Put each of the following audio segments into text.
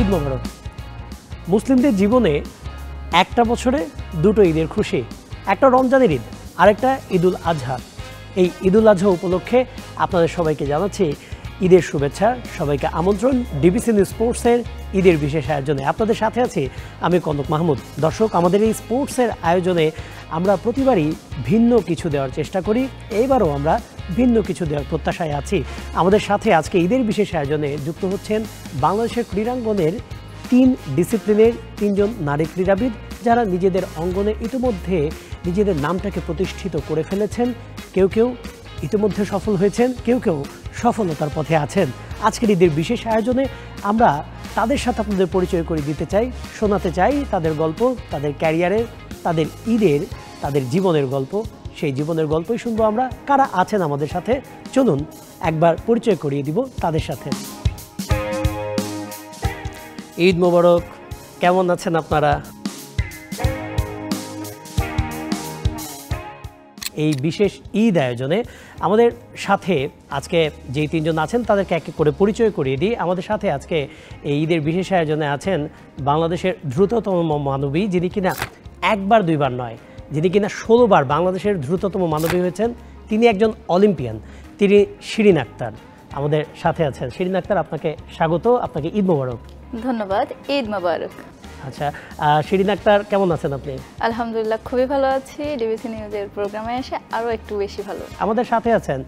ঈদ মোবারক। মুসলিমদের জীবনে একটা বছরে দুটো ঈদের খুশি, একটা রমজানের ঈদ, আরেকটা ঈদুল আজহা। এই ঈদুল আজহা উপলক্ষে আপনাদের সবাইকে জানাচ্ছি ঈদের শুভেচ্ছা, সবাইকে আমন্ত্রণ ডিবিসি নিউজ স্পোর্টসের ঈদের বিশেষ আয়োজনে। আপনাদের সাথে আছি আমি কনক মাহমুদ। দর্শক, আমাদের এই স্পোর্টসের আয়োজনে আমরা প্রতিবারই ভিন্ন কিছু দেওয়ার চেষ্টা করি, এইবারও আমরা ভিন্ন কিছু দেওয়ার প্রত্যাশায় আছি। আমাদের সাথে আজকে ঈদের বিশেষ আয়োজনে যুক্ত হচ্ছেন বাংলাদেশের ক্রীড়াঙ্গনের 3 ডিসিপ্লিনের 3 জন নারী ক্রীড়াবিদ, যারা নিজেদের অঙ্গনে ইতিমধ্যে নিজেদের নামটাকে প্রতিষ্ঠিত করে ফেলেছেন। কেউ কেউ ইতিমধ্যে সফল হয়েছেন, কেউ কেউ সফলতার পথে আছেন। আজকের ঈদের বিশেষ আয়োজনে আমরা তাদের সাথে আপনাদের পরিচয় করে দিতে চাই, শোনাতে চাই তাদের গল্প, তাদের ক্যারিয়ারের, তাদের ঈদের, তাদের জীবনের গল্প। সেই জীবনের গল্পই শুনবো আমরা। কারা আছেন আমাদের সাথে, চলুন একবার পরিচয় করিয়ে দিব তাদের সাথে। ঈদ মোবারক, কেমন আছেন আপনারা? এই বিশেষ ঈদ আয়োজনে আমাদের সাথে আজকে যেই 3 জন আছেন তাদেরকে এক এক করে পরিচয় করিয়ে দিই। আমাদের সাথে আজকে এই ঈদের বিশেষ আয়োজনে আছেন বাংলাদেশের দ্রুততম মানবী, যিনি কিনা একবার দুইবার নয়, যিনি কিনা 16 বার বাংলাদেশের দ্রুততম মানবী হয়েছেন। তিনি একজন অলিম্পিয়ান, তিনি শিরিন আক্তার আমাদের সাথে আছেন। শিরিন আক্তার, আপনাকে স্বাগত, আপনাকে ঈদ মোবারক। ধন্যবাদ, ঈদ মোবারক। আচ্ছা, শিরিন আক্তার কেমন আছেন আপনি? আলহামদুলিল্লাহ, খুবই ভালো আছি। ডিবিসি নিউজের প্রোগ্রামে এসে আরও একটু বেশি ভালো। আমাদের সাথে আছেন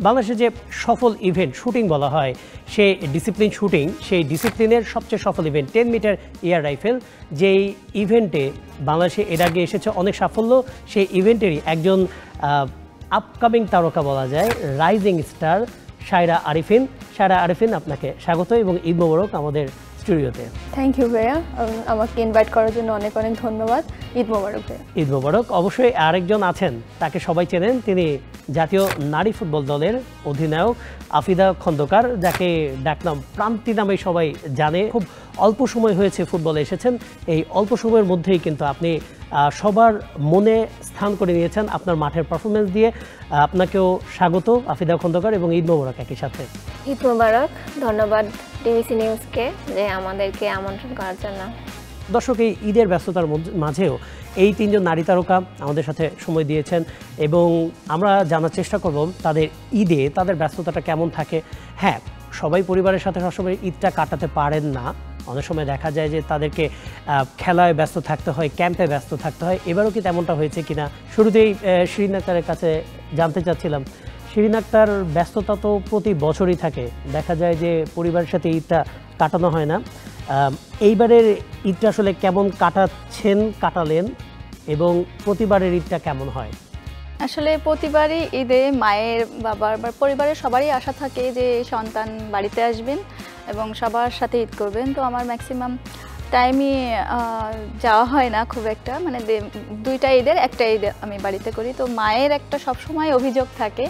বাংলাদেশের যে সফল ইভেন্ট শুটিং বলা হয়, সেই ডিসিপ্লিন শুটিং, সেই ডিসিপ্লিনের সবচেয়ে সফল ইভেন্ট 10 মিটার এয়ার রাইফেল, যেই ইভেন্টে বাংলাদেশে এর আগে এসেছে অনেক সাফল্য, সেই ইভেন্টেরই একজন আপকামিং তারকা বলা যায়, রাইজিং স্টার সায়রা আরিফিন। সায়রা আরিফিন, আপনাকে স্বাগত এবং ঈদ মোবারক আমাদের স্টুডিওতে। থ্যাংক ইউ ভাইয়া, আমাকে ইনভাইট করার জন্য অনেক অনেক ধন্যবাদ। ঈদ মোবারক ভাইয়া। ঈদ মোবারক। অবশ্যই আরেকজন আছেন, তাকে সবাই চেনেন, তিনি জাতীয় নারী ফুটবল দলের অধিনায়ক আফিদা খন্দকার, যাকে ডাকনাম প্রান্তি নামে সবাই জানে। খুব অল্প সময় হয়েছে ফুটবলে এসেছেন, এই অল্প সময়ের মধ্যেই কিন্তু আপনি সবার মনে স্থান করে নিয়েছেন আপনার মাঠের পারফরমেন্স দিয়ে। আপনাকেও স্বাগত আফিদা খন্দকার এবং ঈদ মোবারক একই সাথে। ঈদ মোবারক, ধন্যবাদ ডিবিসি নিউজকে যে আমাদেরকে আমন্ত্রণ করার জন্য। দর্শক, এই ঈদের ব্যস্ততার মাঝেও এই 3 জন নারী তারকা আমাদের সাথে সময় দিয়েছেন এবং আমরা জানার চেষ্টা করব তাদের ঈদে তাদের ব্যস্ততাটা কেমন থাকে। হ্যাঁ, সবাই পরিবারের সাথে সবসময় ঈদটা কাটাতে পারেন না, অনেক সময় দেখা যায় যে তাদেরকে খেলায় ব্যস্ত থাকতে হয়, ক্যাম্পে ব্যস্ত থাকতে হয়। এবারও কি তেমনটা হয়েছে কিনা, শুরুতেই শিরিন আক্তারের কাছে জানতে চাচ্ছিলাম। শিরিন আক্তার, ব্যস্ততা তো প্রতি বছরই থাকে, দেখা যায় যে পরিবারের সাথে ঈদটা কাটানো হয় না। এইবারের ঈদটা আসলে কেমন কাটালেন এবং প্রতিবারের ঈদটা কেমন হয়? আসলে প্রতিবারই ঈদে মায়ের, বাবার বা পরিবারের সবারই আশা থাকে যে সন্তান বাড়িতে আসবেন এবং সবার সাথে ঈদ করবেন। তো আমার ম্যাক্সিমাম টাইমই যাওয়া হয় না খুব একটা, মানে 2টা ঈদের একটা ঈদ আমি বাড়িতে করি। তো মায়ের একটা সবসময় অভিযোগ থাকে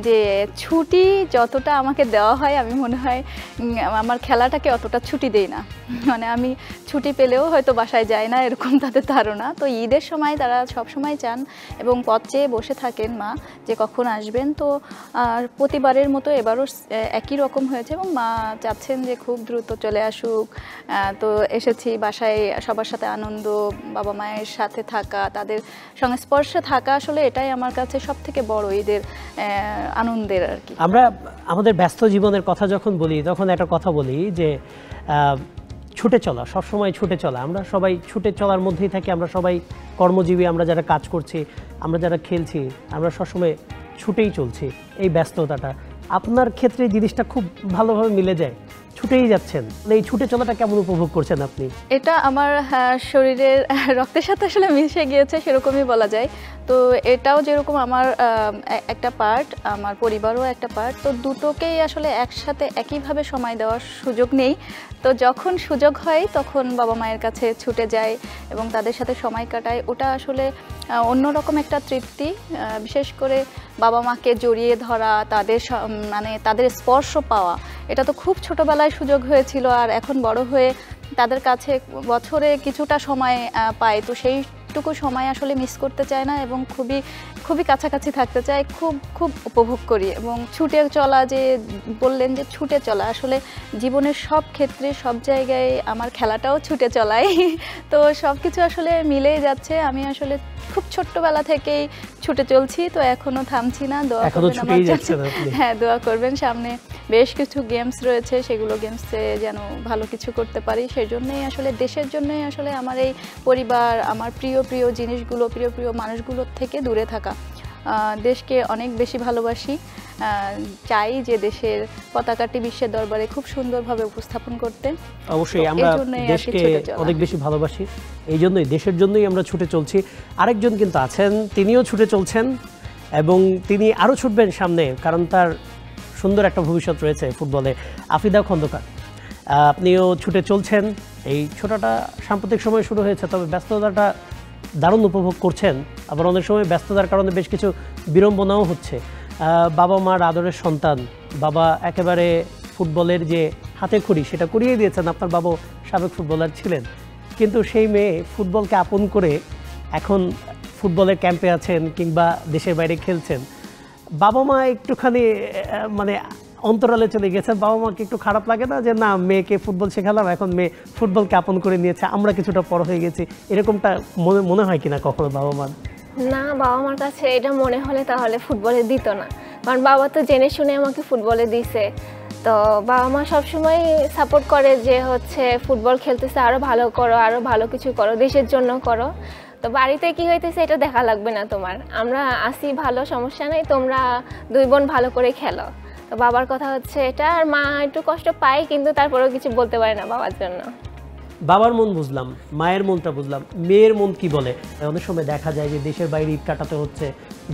যে ছুটি যতটা আমাকে দেওয়া হয়, আমি মনে হয় আমার খেলাটাকে অতটা ছুটি দেই না, মানে আমি ছুটি পেলেও হয়তো বাসায় যাই না, এরকম তাদের ধারণা। তো ঈদের সময় তারা সবসময় চান এবং পথ চেয়ে বসে থাকেন মা যে কখন আসবেন। তো প্রতিবারের মতো এবারও একই রকম হয়েছে এবং মা চাচ্ছেন যে খুব দ্রুত চলে আসুক। তো এসেছি, বাসায় সবার সাথে আনন্দ, বাবা মায়ের সাথে থাকা, তাদের সংস্পর্শে থাকা, আসলে এটাই আমার কাছে সবথেকে বড় ঈদের আনন্দের আর কি। আমরা আমাদের ব্যস্ত জীবনের কথা যখন বলি তখন একটা কথা বলি যে ছুটে চলা, সবসময় ছুটে চলা। আমরা সবাই ছুটে চলার মধ্যেই থাকি, আমরা সবাই কর্মজীবী, আমরা যারা কাজ করছি, আমরা যারা খেলছি, আমরা সবসময় ছুটেই চলছি। এই ব্যস্ততাটা আপনার ক্ষেত্রে জিনিসটা খুব ভালোভাবে মিলে যায়, ছুটেই যাচ্ছেন। এই ছুটে চলাটা কেমন উপভোগ করছেন আপনি? এটা আমার শরীরের রক্তের সাথে আসলে মিশে গিয়েছে, সেরকমই বলা যায়। তো এটাও যেরকম আমার একটা পার্ট, আমার পরিবারও একটা পার্ট। তো দুটোকেই আসলে একসাথে একইভাবে সময় দেওয়ার সুযোগ নেই। তো যখন সুযোগ হয় তখন বাবা মায়ের কাছে ছুটে যাই এবং তাদের সাথে সময় কাটাই। ওটা আসলে অন্যরকম একটা তৃপ্তি। বিশেষ করে বাবা মাকে জড়িয়ে ধরা, মানে তাদের স্পর্শ পাওয়া, এটা তো খুব ছোটোবেলায় সুযোগ হয়েছিল, আর এখন বড় হয়ে তাদের কাছে বছরে কিছুটা সময় পাই। তো সেইটুকু সময় আসলে মিস করতে চায় না এবং খুব খুবই কাছাকাছি থাকতে চাই, খুব খুব উপভোগ করি। এবং ছুটে চলা, যে বললেন যে ছুটে চলা, আসলে জীবনের সব ক্ষেত্রে সব জায়গায় আমার খেলাটাও ছুটে চলাই। তো সব কিছু আসলে মিলেই যাচ্ছে। আমি আসলে খুব ছোট্টবেলা থেকেই ছুটে চলছি, তো এখনো থামছি না। দোয়া করবেন আমার জন্য। হ্যাঁ, দোয়া করবেন। সামনে বেশ কিছু গেমস রয়েছে, সেগুলো গেমসে যেন ভালো কিছু করতে পারি। সেই জন্যই আসলে, দেশের জন্যই আসলে আমার এই পরিবার, আমার প্রিয় প্রিয় জিনিসগুলো, প্রিয় প্রিয় মানুষগুলোর থেকে দূরে থাকা। দেশকে অনেক বেশি ভালোবাসি, চাই যে দেশের পতাকাটি বিশ্বের দরবারে খুব সুন্দরভাবে উপস্থাপন করতে। অবশ্যই আমরা দেশকে অনেক বেশি ভালোবাসি, এই জন্যই দেশের জন্যই আমরা ছুটে চলছি। আরেকজন কিন্তু আছেন, তিনিও ছুটে চলছেন এবং তিনি আরও ছুটবেন সামনে, কারণ তার সুন্দর একটা ভবিষ্যৎ রয়েছে ফুটবলে। আফিদা খন্দকার, আপনিও ছুটে চলছেন। এই ছোটাটা সাম্প্রতিক সময় শুরু হয়েছে, তবে ব্যস্ততাটা দারুণ উপভোগ করছেন। আবার অনেক সময় ব্যস্ততার কারণে বেশ কিছু বিড়ম্বনাও হচ্ছে। বাবা মার আদরের সন্তান, বাবা একেবারে ফুটবলের যে হাতে খড়ি সেটা করিয়ে দিয়েছেন। আপনার বাবা সাবেক ফুটবলার ছিলেন, কিন্তু সেই মেয়ে ফুটবলকে আপন করে এখন ফুটবলের ক্যাম্পে আছেন কিংবা দেশের বাইরে খেলছেন। বাবা মা একটুখানি মানে অন্তরালে চলে গেছে। বাবা মাকে একটু খারাপ লাগে না যে না, মেয়েকে ফুটবল শেখালাম, এখন মেয়ে ফুটবলকে আপন করে নিয়েছে, আমরা কিছুটা বড় হয়ে গেছি, এরকমটা মনে হয় কিনা কখনো বাবা মার? না, বাবা মার কাছে এটা মনে হলে তাহলে ফুটবলে দিত না, কারণ বাবা তো জেনে শুনে আমাকে ফুটবলে দিছে। তো বাবা মা সবসময় সাপোর্ট করে যে হচ্ছে ফুটবল খেলতেছে, আরও ভালো করো, আরও ভালো কিছু করো, দেশের জন্য করো। তো বাড়িতে কি হইতেছে এটা দেখা লাগবে না তোমার, আমরা আসি ভালো, সমস্যা নেই, তোমরা দুই বোন ভালো করে খেলো। তো বাবার কথা হচ্ছে এটা। আর মা একটু কষ্ট পায়, কিন্তু তারপরেও কিছু বলতে পারে না বাবার জন্য। বাবার মন বুঝলাম, মায়ের মনটা বুঝলাম, মেয়ের মন কি বলে? অনেক সময় দেখা যায় যে দেশের বাইরে ঈদ কাটাতে হচ্ছে,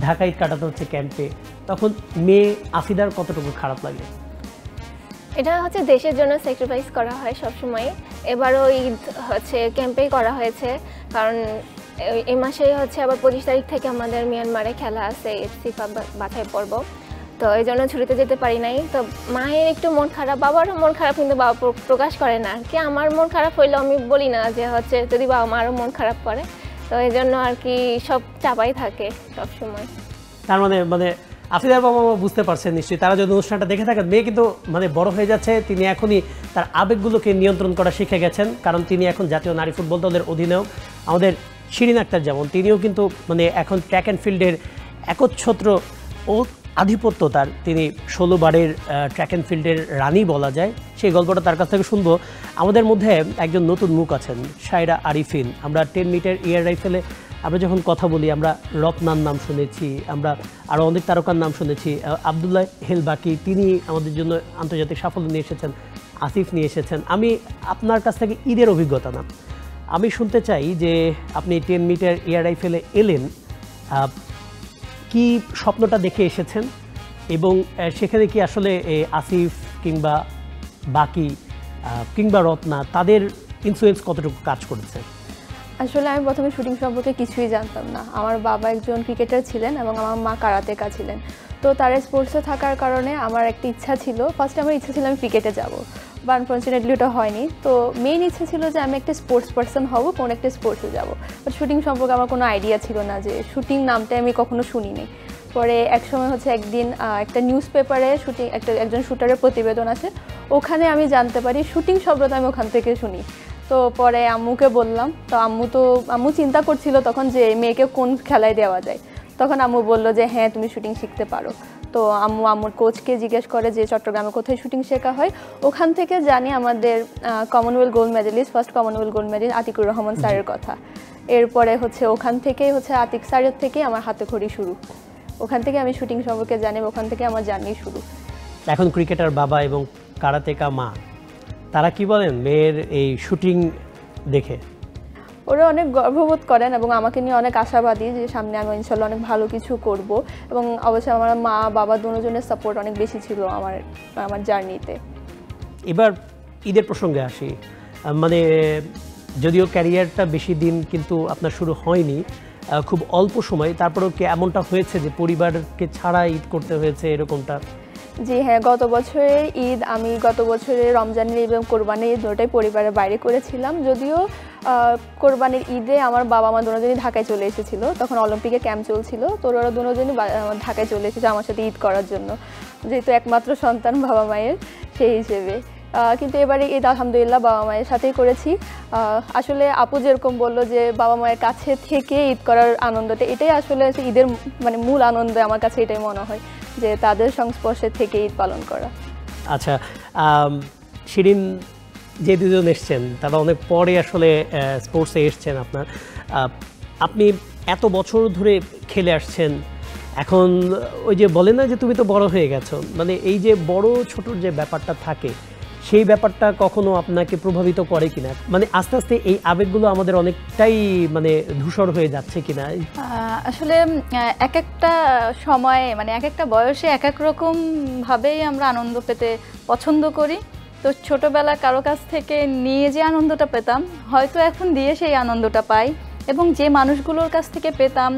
ঢাকা ঈদ কাটাতে হচ্ছে ক্যাম্পে, তখন মেয়ে আফিদার কতটুকু খারাপ লাগে? এটা হচ্ছে দেশের জন্য স্যাক্রিফাইস করা হয় সবসময়। এবারও ঈদ হচ্ছে ক্যাম্পেই করা হয়েছে, কারণ এই মাসেই হচ্ছে আবার 25 তারিখ থেকে আমাদের মিয়ানমারে খেলা আছে, ফিফা বাছাই পর্ব। তো এই জন্য ছুটিতে যেতে পারি নাই। তো মায়ের একটু মন খারাপ, বাবারও মন খারাপ, কিন্তু বাবা প্রকাশ করে না আর কি। আমার মন খারাপ হইলেও আমি বলি না যে হচ্ছে যদি বাবা মারও মন খারাপ করে, তো এই জন্য আর কি সব চাপাই থাকে সবসময়। তার মানে আফিদার বাবা মা বুঝতে পারছেন নিশ্চয়ই, তারা যদি অনুষ্ঠানটা দেখে থাকেন। মেয়ে কিন্তু বড় হয়ে যাচ্ছে, তিনি এখনই তার আবেগগুলোকে নিয়ন্ত্রণ করা শিখে গেছেন, কারণ তিনি এখন জাতীয় নারী ফুটবল দলের অধিনায়ক। আমাদের শিরিন আক্তার যেমন, তিনিও কিন্তু এখন ট্র্যাক অ্যান্ড ফিল্ডের একচ্ছত্র ও আধিপত্য তার, তিনি 16 বারের ট্র্যাক অ্যান্ড ফিল্ডের রানী বলা যায়। সেই গল্পটা তার কাছ থেকে শুনবো। আমাদের মধ্যে একজন নতুন মুখ আছেন, শায়রা আরিফিন। আমরা 10 মিটার এয়ার রাইফেলে আমরা যখন কথা বলি, আমরা রত্নার নাম শুনেছি, আমরা আরও অনেক তারকার নাম শুনেছি। আবদুল্লাহ হেলবাকি, তিনি আমাদের জন্য আন্তর্জাতিক সাফল্য নিয়ে এসেছেন। আসিফ নিয়ে এসেছেন। আমি আপনার কাছ থেকে ঈদের অভিজ্ঞতা না, আমি শুনতে চাই যে আপনি 10 মিটার এয়ার রাইফেলে এলেন, কি স্বপ্নটা দেখে এসেছেন এবং সেখানে কি আসলে আসিফ কিংবা বাকি কিংবা রত্না, তাদের ইনফ্লুয়েন্স কতটুকু কাজ করেছে? আসলে আমি প্রথমে শুটিং সম্পর্কে কিছুই জানতাম না। আমার বাবা একজন ক্রিকেটার ছিলেন এবং আমার মা কারাতেকা ছিলেন। তো তারা স্পোর্টসে থাকার কারণে আমার একটা ইচ্ছা ছিল, ফার্স্টে আমার ইচ্ছা ছিল আমি ক্রিকেটে যাব, বা আনফর্চুনেটলি ওটা হয়নি। তো মেইন ইচ্ছা ছিল যে আমি একটা স্পোর্টস পার্সন হব, কোনো একটা স্পোর্টসে যাব। বাট শুটিং সম্পর্কে আমার কোনো আইডিয়া ছিল না, যে শুটিং নামটা আমি কখনো শুনিনি। পরে একসময় হচ্ছে একদিন একটা নিউজ পেপারে একজন শুটারের প্রতিবেদন আছে, ওখানে আমি জানতে পারি শুটিং শব্দটা আমি ওখান থেকে শুনি। তো পরে আম্মুকে বললাম, তো আম্মু চিন্তা করছিল তখন যে মেয়েকে কোন খেলায় দেওয়া যায়। তখন আম্মু বললো যে হ্যাঁ, তুমি শুটিং শিখতে পারো। তো আম্মুর কোচকে জিজ্ঞেস করে যে চট্টগ্রামে কোথায় শুটিং শেখা হয়। ওখান থেকে জানি আমাদের Commonwealth gold medalist, first Commonwealth gold medal Atikur Rahman স্যারের কথা। এরপরে হচ্ছে ওখান থেকেই হচ্ছে আতিক স্যারের থেকেই আমার হাতে খড়ি শুরু। ওখান থেকে আমি শুটিং সম্পর্কে জানি, ওখান থেকে আমার জার্নি শুরু। এখন ক্রিকেটার বাবা এবং কারাতেকা মা, তারা কি বলেন মেয়ের এই শুটিং দেখে? ওরা অনেক গর্ববোধ করেন এবং আমাকে নিয়ে অনেক আশাবাদী যে সামনে আমি ইনশাল্লাহ অনেক ভালো কিছু করব। এবং অবশ্যই আমার মা বাবা দুজনের সাপোর্ট অনেক বেশি ছিল আমার জার্নিতে। এবার ঈদের প্রসঙ্গে আসি, যদিও ক্যারিয়ারটা বেশি দিন কিন্তু আপনার শুরু হয়নি, খুব অল্প সময়, তারপরেও কি এমনটা হয়েছে যে পরিবারকে ছাড়া ঈদ করতে হয়েছে এরকমটা? জি হ্যাঁ, গত বছরের ঈদ আমি গত বছরের রমজানের ঈদ এবং কোরবানির ঈদ দুটোটাই পরিবারের বাইরে করেছিলাম। যদিও কোরবানির ঈদে আমার বাবা মা দুজনই ঢাকায় চলে এসেছিল, তখন অলিম্পিকের ক্যাম্প চলছিল, তো ওরা দুজনই ঢাকায় চলে এসেছে আমার সাথে ঈদ করার জন্য, যেহেতু একমাত্র সন্তান বাবা মায়ের সেই হিসেবে। কিন্তু এবারে ঈদ আলহামদুলিল্লাহ বাবা মায়ের সাথেই করেছি। আসলে আপু যেরকম বললো যে বাবা মায়ের কাছে থেকে ঈদ করার আনন্দটা, এটাই আসলে ঈদের মানে মূল আনন্দ আমার কাছে, এটাই মনে হয় যে তাদের সংস্পর্শে থেকে ঈদ পালন করা। আচ্ছা, শিরিন যে দুজন এসছেন তারা অনেক পরে আসলে স্পোর্টসে এসছেন। আপনি এত বছর ধরে খেলে আসছেন, এখন ওই যে বলে না যে তুমি তো বড় হয়ে গেছো, মানে এই যে বড় ছোটর যে ব্যাপারটা থাকে সেই ব্যাপারটা কখনো আপনাকে প্রভাবিত করে কিনা, মানে আস্তে আস্তে এই আবেগগুলো আমাদের অনেকটাই মানে ধূসর হয়ে যাচ্ছে কিনা? আসলে এক একটা সময়ে মানে এক একটা বয়সে এক এক রকম ভাবেই আমরা আনন্দ পেতে পছন্দ করি। তো ছোটবেলা কারো কাছ থেকে নিয়ে যে আনন্দটা পেতাম হয়তো এখন দিয়ে সেই আনন্দটা পাই, এবং যে মানুষগুলোর কাছ থেকে পেতাম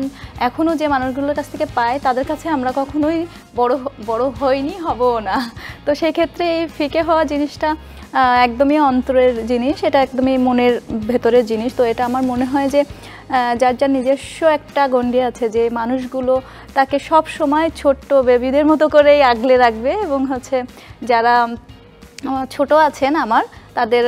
এখনও যে মানুষগুলোর কাছ থেকে পাই তাদের কাছে আমরা কখনোই বড় হইনি, হবও না। তো সেই ক্ষেত্রে এই ফিকে হওয়া জিনিসটা একদমই অন্তরের জিনিস, এটা একদমই মনের ভেতরের জিনিস। তো এটা আমার মনে হয় যে যার যার নিজস্ব একটা গণ্ডি আছে, যে মানুষগুলো তাকে সব সময় ছোট্ট বেবিদের মতো করেই আগলে রাখবে, এবং যারা ছোট আছেন আমার তাদের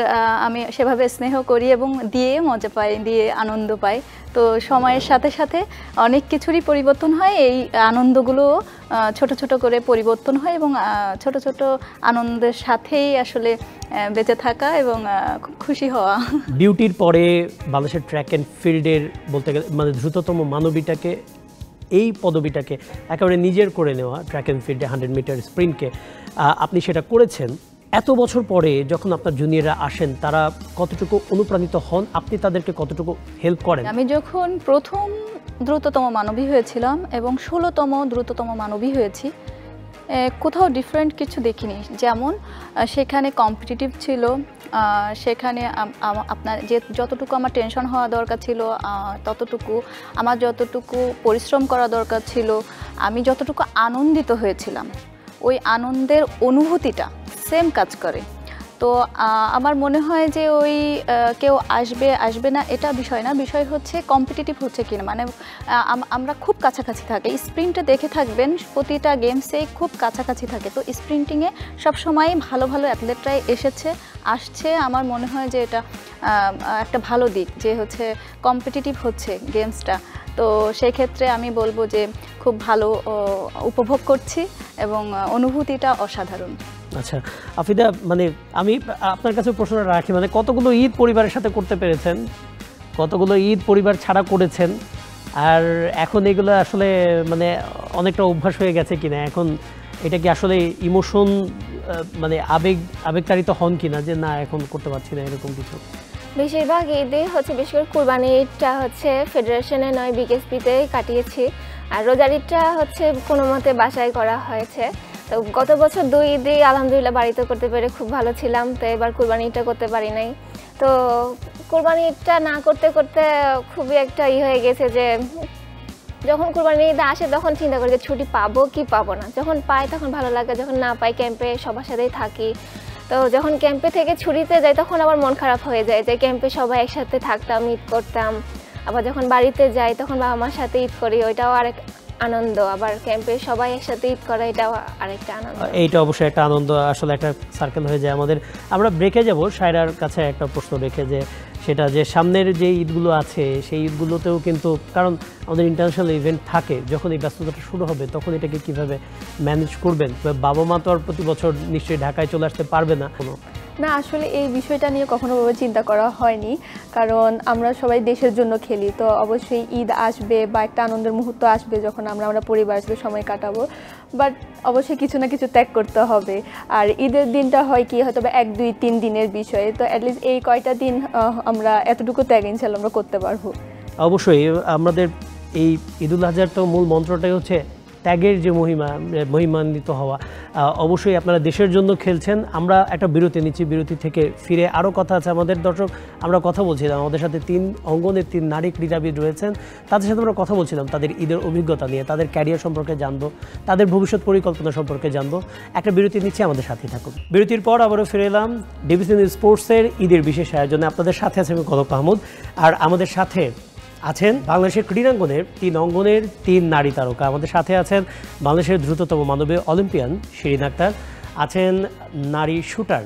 আমি সেভাবে স্নেহ করি এবং দিয়ে মজা পাই, দিয়ে আনন্দ পাই। তো সময়ের সাথে সাথে অনেক কিছুরই পরিবর্তন হয়, এই আনন্দগুলো ছোট ছোট করে পরিবর্তন হয়, এবং ছোট ছোট আনন্দের সাথেই আসলে বেঁচে থাকা এবং খুব খুশি হওয়া। বিউটির পরে বাংলাদেশের ট্র্যাক অ্যান্ড ফিল্ডের বলতে গেলে মানে দ্রুততম মানবীটাকে, এই পদবিটাকে একেবারে নিজের করে নেওয়া ট্র্যাক অ্যান্ড ফিল্ডে 100 মিটার স্প্রিন্টকে আপনি সেটা করেছেন। এত বছর পরে যখন আপনার জুনিয়ররা আসেন তারা কতটুকু অনুপ্রাণিত হন, আপনি তাদেরকে কতটুকু হেল্প করেন? আমি যখন প্রথম দ্রুততম মানবী হয়েছিলাম এবং 16তম দ্রুততম মানবী হয়েছি, কোথাও ডিফারেন্ট কিছু দেখিনি। যেমন সেখানে কম্পিটিটিভ ছিল, সেখানে আপনার যতটুকু আমার টেনশন হওয়া দরকার ছিল ততটুকু, আমার যতটুকু পরিশ্রম করা দরকার ছিল, আমি যতটুকু আনন্দিত হয়েছিলাম ওই আনন্দের অনুভূতিটা সেম কাজ করে। তো আমার মনে হয় যে ওই কেউ আসবে না এটা বিষয় না, বিষয় হচ্ছে কম্পিটিটিভ হচ্ছে কিনা, মানে আমরা খুব কাছাকাছি থাকি। স্প্রিন্টে দেখে থাকবেন প্রতিটা গেমসে খুব কাছাকাছি থাকে। তো স্প্রিন্টিংয়ে সবসময় ভালো ভালো অ্যাথলেটরাই আসছে। আমার মনে হয় যে এটা একটা ভালো দিক, যে কম্পিটিটিভ হচ্ছে গেমসটা। তো সেই ক্ষেত্রে আমি বলবো যে খুব ভালো উপভোগ করছি এবং অনুভূতিটা অসাধারণ। আচ্ছা আফিদা, মানে আমি আপনার কাছে প্রশ্নটা রাখি, মানে কতগুলো ঈদ পরিবারের সাথে করতে পেরেছেন, কতগুলো ঈদ পরিবার ছাড়া করেছেন, আর এখন এগুলো আসলে মানে অনেকটা অভ্যাস হয়ে গেছে কিনা, এখন এটা কি আসলে ইমোশন মানে আবেগতাড়িত হন কিনা যে না এখন করতে পারছি না, এরকম কিছু? বেশিরভাগ ঈদে বিশেষ করে কুরবানি ঈদটা ফেডারেশনে নয় বিকেএসপিতে কাটিয়েছি, আর রোজার ঈদটা কোনো মতে বাসায় করা হয়েছে। তো গত বছর 2 ঈদই আলহামদুলিল্লাহ বাড়িতে করতে পেরে খুব ভালো ছিলাম। তো এবার কুরবানি ঈদটা করতে পারি নাই। তো কুরবানি ঈদটা না করতে করতে খুবই একটা হয়ে গেছে যে যখন কুরবানি ঈদ আসে তখন চিন্তা করি যে ছুটি পাবো কি পাবো না। যখন পাই তখন ভালো লাগে, যখন না পাই ক্যাম্পে সবার সাথেই থাকি। তো যখন ক্যাম্পে থেকে ছুটিতে যাই তখন আবার মন খারাপ হয়ে যায় যে ক্যাম্পে সবাই একসাথে থাকতাম, ঈদ করতাম। আবার যখন বাড়িতে যাই তখন বাবা মার সাথে ঈদ করি, ওইটাও আরেক আনন্দ। আবার ক্যাম্পে সবাই একসাথে ঈদ করা, এটাও আরেকটা আনন্দ। এইটা অবশ্যই একটা আনন্দ, আসলে একটা সার্কেল হয়ে যায় আমাদের। আমরা ব্রেকে যাব, সায়রার কাছে একটা প্রশ্ন রেখে, যে সেটা যে সামনের যে ঈদগুলো আছে সেই ঈদগুলোতেও কিন্তু, কারণ আমাদের ইন্টারন্যাশনাল ইভেন্ট থাকে, যখন এই ব্যস্ততাটা শুরু হবে তখন এটাকে কিভাবে ম্যানেজ করবেন? বাবা মা তো আর প্রতি বছর নিশ্চয়ই ঢাকায় চলে আসতে পারবে না। না, আসলে এই বিষয়টা নিয়ে কখনোভাবে চিন্তা করা হয়নি, কারণ আমরা সবাই দেশের জন্য খেলি। তো অবশ্যই ঈদ আসবে বা একটা আনন্দের মুহূর্ত আসবে যখন আমরা পরিবারের সাথে সময় কাটাবো, বাট অবশ্যই কিছু না কিছু ত্যাগ করতে হবে। আর ঈদের দিনটা হয় কি হয়তো 1, 2, 3 দিনের বিষয়, তো অ্যাটলিস্ট এই কয়টা দিন আমরা এতটুকু ত্যাগ ইনশাল্লাহ আমরা করতে পারবো। অবশ্যই আমাদের এই ঈদুল আজহার তো মূল মন্ত্রটাই হচ্ছে ত্যাগের যে মহিমান্বিত হওয়া, অবশ্যই আপনারা দেশের জন্য খেলছেন। আমরা একটা বিরতি নিচ্ছি, বিরতি থেকে ফিরে আরও কথা আছে আমাদের। দর্শক, আমরা কথা বলছিলাম, আমাদের সাথে 3 অঙ্গনের 3 নারী ক্রীড়াবিদ রয়েছেন, তাদের সাথে আমরা কথা বলছিলাম তাদের ঈদের অভিজ্ঞতা নিয়ে, তাদের ক্যারিয়ার সম্পর্কে জানবো, তাদের ভবিষ্যৎ পরিকল্পনা সম্পর্কে জানবো। একটা বিরতি নিচ্ছি, আমাদের সাথেই থাকুন। বিরতির পর আবারও ফিরে এলাম ডিবিসি নিউজ স্পোর্টসের ঈদের বিশেষ আয়োজনে। আপনাদের সাথে আছে আমি কনক মাহমুদ, আর আমাদের সাথে আছেন বাংলাদেশের ক্রীড়াঙ্গনের 3 অঙ্গনের 3 নারী তারকা। আমাদের সাথে আছেন বাংলাদেশের দ্রুততম মানবে অলিম্পিয়ান শিরিন আক্তার, আছেন নারী শুটার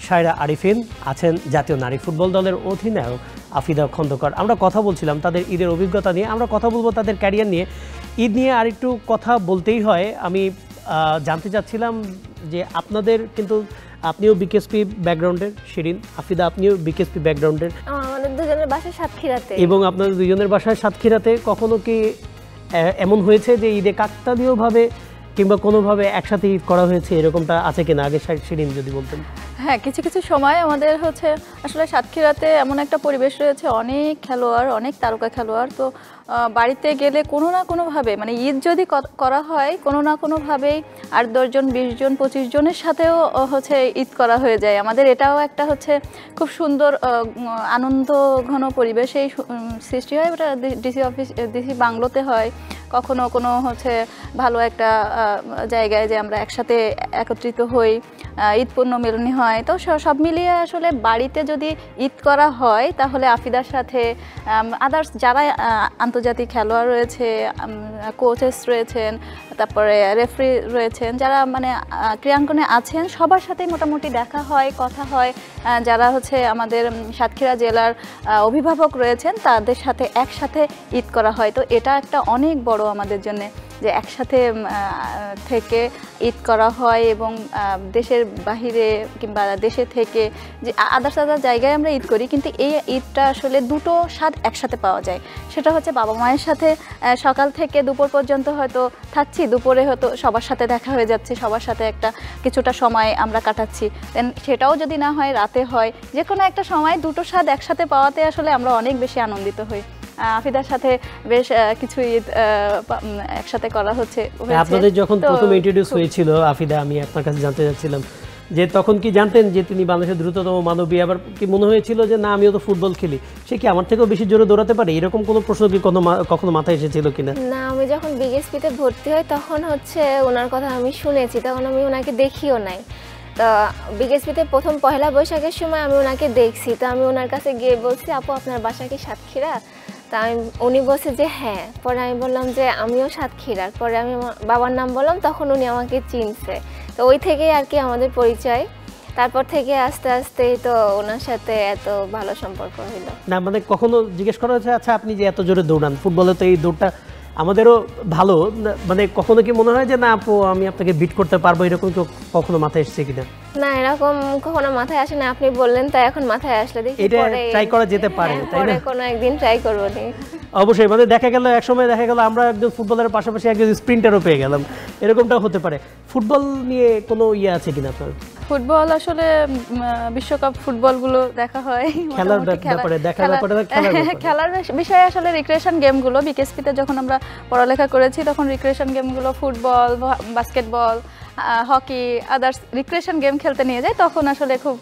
সায়রা আরিফিন, আছেন জাতীয় নারী ফুটবল দলের অধিনায়ক আফিদা খন্দকার। আমরা কথা বলছিলাম তাদের ঈদের অভিজ্ঞতা নিয়ে, আমরা কথা বলবো তাদের ক্যারিয়ার নিয়ে। ঈদ নিয়ে আরেকটু কথা বলতেই হয়। আমি জানতে চাচ্ছিলাম যে আপনাদের কিন্তু, আপনিও বিকেএসপি ব্যাকগ্রাউন্ডের, শিরিন, আফিদা আপনিও বিকেএসপি ব্যাকগ্রাউন্ডের, আমাদের দুজনের বাসা সাতক্ষীরাতে, এবং আপনাদের দুজনের বাসায় সাতক্ষীরাতে। কখনো কি এমন হয়েছে যে ঈদে কাকতালীয়ভাবে কিংবা কোনোভাবে একসাথে ঈদ করা হয়েছে, এরকমটা আছে কিনা? আগে শিরিন যদি বলতেন। হ্যাঁ, কিছু কিছু সময় আমাদের হচ্ছে আসলে সাতক্ষীরাতে এমন একটা পরিবেশ রয়েছে, অনেক খেলোয়াড়, অনেক তারকা খেলোয়াড়। তো বাড়িতে গেলে কোনো না কোনোভাবে, মানে ঈদ যদি করা হয় কোনো না কোনোভাবেই 8-10 জন 20 জন 25 জনের সাথেও হচ্ছে ঈদ করা হয়ে যায়। আমাদের এটাও একটা হচ্ছে খুব সুন্দর আনন্দ ঘন পরিবেশেই সৃষ্টি হয়। ওটা ডিসি বাংলোতে হয়, কখনো কোনো হচ্ছে ভালো একটা জায়গায় যে আমরা একসাথে একত্রিত হই, ঈদ পূর্ণ মিলনী হয়। তো সব মিলিয়ে আসলে বাড়িতে যদি ঈদ করা হয় তাহলে আফিদার সাথে আদার্স যারা আন্তর্জাতিক খেলোয়াড় রয়েছে, কোচেস রয়েছেন, তারপরে রেফারি রয়েছেন, যারা মানে ক্রীড়াঙ্গনে আছেন, সবার সাথেই মোটামুটি দেখা হয়, কথা হয়। যারা হচ্ছে আমাদের সাতক্ষীরা জেলার অভিভাবক রয়েছেন তাদের সাথে একসাথে ঈদ করা হয়। তো এটা একটা অনেক বড় আমাদের জন্য যে একসাথে থেকে ঈদ করা হয়, এবং দেশের বাহিরে কিংবা দেশে থেকে যে আদার্স জায়গায় আমরা ঈদ করি, কিন্তু এই ঈদটা আসলে দুটো স্বাদ একসাথে পাওয়া যায়। সেটা হচ্ছে বাবা মায়ের সাথে সকাল থেকে দুপুর পর্যন্ত হয়তো থাকছি, দুপুরে হয়তো সবার সাথে দেখা হয়ে যাচ্ছে, সবার সাথে একটা কিছুটা সময় আমরা কাটাচ্ছি। দেন সেটাও যদি না হয় রাতে হয়, যে কোনো একটা সময় দুটো স্বাদ একসাথে পাওয়াতে আসলে আমরা অনেক বেশি আনন্দিত হই। আফিদার সাথে বেশ কিছু ঈদ একসাথে করা হচ্ছে। আপনাদের যখন প্রথম ইন্ট্রোডিউস হয়েছিল আফিদা, আমি আপনার কাছে জানতে চাচ্ছিলাম যে তখন কি জানতেন যে তিনি বাংলাদেশের দ্রুততম মানবী? আবার কি মনে হয়েছিল যে না, আমিও তো ফুটবল খেলি, সে কি আমার থেকেও বেশি জোরে দৌড়াতে পারে? এরকম কোনো প্রশ্ন কি কখনো মাথায় এসেছিল কিনা? না, আমি যখন বিএসপিতে ভর্তি হই তখন হচ্ছে ওনার কথা আমি শুনেছি, তখন আমি ওনাকে দেখিও নাই। তো বিকেএসপিতে প্রথম পহেলা বৈশাখের সময় আমি ওনাকে দেখছি। তো আমি ওনার কাছে গিয়ে বলছি, আপু আপনার বাসা কি সাতক্ষীরা? তা উনি বলছে যে হ্যাঁ। পরে আমি বললাম যে আমিও সাতক্ষীরার। পরে আমি আমার বাবার নাম বললাম, তখন উনি আমাকে চিনছে। তো ওই থেকেই আর কি আমাদের পরিচয়। তারপর থেকে আস্তে আস্তে তো ওনার সাথে এত ভালো সম্পর্ক হইলো। না মানে কখনো জিজ্ঞেস করা হয়েছে, আচ্ছা আপনি যে এত জোরে দৌড়ান, ফুটবলে তো এই দৌড়টা আমাদেরও ভালো, মানে কখনো কি মনে হয় যে না আপু আমি আপনাকে বিট করতে পারবো, এরকম কি কখনো মাথায় এসেছে কিনা? না, এরকম কখনো মাথায় আসে না। আপনি বললেন তাই এখন মাথায় আসলে দেখি এটা ট্রাই করা যেতে পারে, তাই না? কোনো একদিন ট্রাই করব নি। অবশ্যই, মানে দেখা গেল একসময় দেখা গেল আমরা একজন ফুটবলের পাশাপাশি একজন স্প্রিন্টারও পেয়ে গেলাম, এরকমটাও হতে পারে। ফুটবল নিয়ে কোনো ইয়ে আছে কিনা আপনার? ফুটবল আসলে বিশ্বকাপ ফুটবলগুলো দেখা হয়, খেলার ব্যাপারে খেলার বিষয়ে আসলে রিক্রিয়েশন গেমগুলো বিকেএসপিতে যখন আমরা পড়ালেখা করেছি তখন রিক্রিয়েশন গেমগুলো football, basketball, hockey, others recreation game খেলতে নিয়ে যায়, তখন আসলে খুব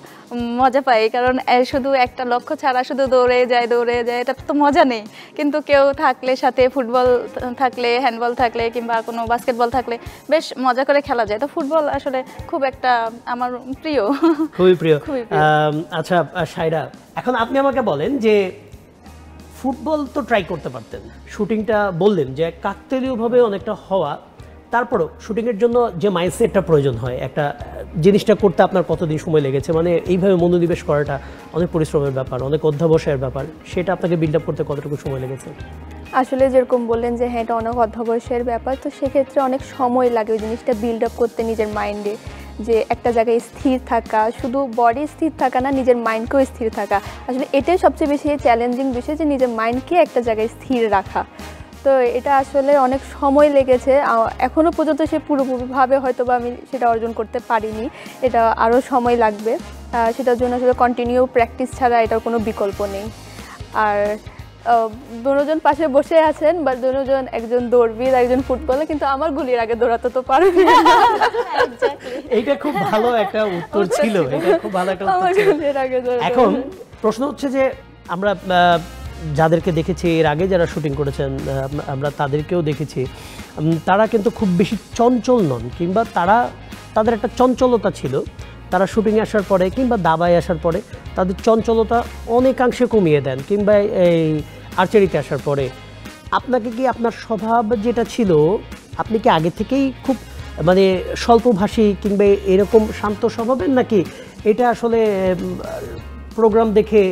মজা পাই। কারণ শুধু একটা লক্ষ্য ছাড়া শুধু দৌড়ে যায় এটা তো মজা নেই। কিন্তু কেউ থাকলে সাথে, ফুটবল থাকলে, হ্যান্ডবল থাকলে কিংবা কোনো বাস্কেটবল থাকলে বেশ মজা করে খেলা যায়। তো ফুটবল আসলে খুব একটা আমার প্রিয়, খুবই প্রিয়। আচ্ছা সায়রা, এখন আপনি আমাকে বলেন যে ফুটবল তো ট্রাই করতে পারতেন, শুটিংটা বললেন যে কাকতালীয়ভাবে অনেকটা হওয়া, তারপরও শুটিংয়ের জন্য যে মাইন্ডসেটটা প্রয়োজন হয়, একটা জিনিসটা করতে আপনার কতদিন সময় লেগেছে? মানে এইভাবে মনোনিবেশ করাটা অনেক পরিশ্রমের ব্যাপার, অনেক অধ্যাবসায়ের ব্যাপার, সেটা আপনাকে বিল্ড আপ করতে কতটুকু সময় লেগেছে? আসলে যেরকম বললেন যে হ্যাঁ এটা অনেক অধ্যবসায়ের ব্যাপার, তো সেক্ষেত্রে অনেক সময় লাগে ওই জিনিসটা বিল্ড আপ করতে নিজের মাইন্ডে, যে একটা জায়গায় স্থির থাকা, শুধু বডি স্থির থাকা না, নিজের মাইন্ডকেও স্থির থাকা। আসলে এটাই সবচেয়ে বেশি চ্যালেঞ্জিং বিষয়, যে নিজের মাইন্ডকে একটা জায়গায় স্থির রাখা। তো এটা আসলে অনেক সময় লেগেছে, এখনও পর্যন্ত সে পুরোপুরিভাবে হয়তো বা আমি সেটা অর্জন করতে পারিনি, এটা আরও সময় লাগবে। সেটার জন্য আসলে কন্টিনিউ প্র্যাকটিস ছাড়া এটার কোনো বিকল্প নেই। আর দুজন পাশে বসে আছেন, বা দুজন, একজন দৌড়বিদ একজন ফুটবলার, কিন্তু আমার গুলির আগে দৌড়াতে তো পারবে না। এইটা খুব ভালো একটা উত্তর ছিল, এটা খুব ভালো একটা উত্তর আমার ছিল। গুলির আগে দৌড়াতে এখন প্রশ্ন হচ্ছে যে আমরা যাদেরকে দেখেছি এর আগে যারা শুটিং করেছেন, আমরা তাদেরকেও দেখেছি, তারা কিন্তু খুব বেশি চঞ্চল নন, কিংবা তাদের একটা চঞ্চলতা ছিল। তারা শুটিংয়ে আসার পরে কিংবা দাবায় আসার পরে তাদের চঞ্চলতা অনেকাংশে কমিয়ে দেন, কিংবা এই আর্চারিতে আসার পরে। আপনাকে কি আপনার স্বভাব যেটা ছিল, আপনি কি আগে থেকেই খুব মানে স্বল্পভাষী কিংবা এরকম শান্ত স্বভাবের, নাকি এটা আসলে প্রোগ্রাম দেখে